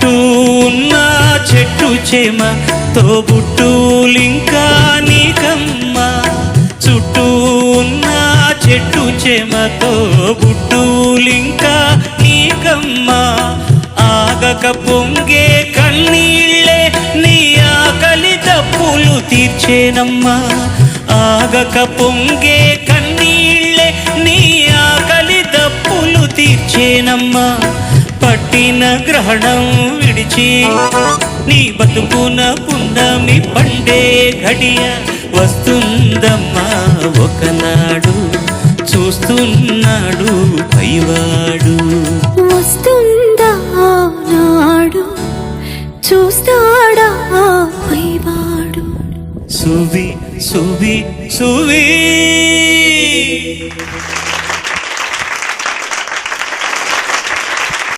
చుట్టూ ఉన్న చెట్టు చేమ తోబుట్టులింకా నీకమ్మా. చుట్టూ ఉన్న చెట్టు చేమ తోబుట్టులింకా నీకమ్మా. ఆగక పొంగే కన్నీళ్ళే నీ ఆకలి తప్పులు తీర్చేనమ్మా. ఆగక పొంగే కన్నీళ్ళే నీ ఆకలి తప్పులు తీర్చేనమ్మా. పట్టిన గ్రహణం విడిచి నీ బతుకున పున్నమి పండే ఘడియ వస్తుందమ్మా ఒకనాడు. చూస్తున్నాడు పైవాడు. వస్తుందా నాడు, చూస్తాడా పైవాడు. సువి సువి సువి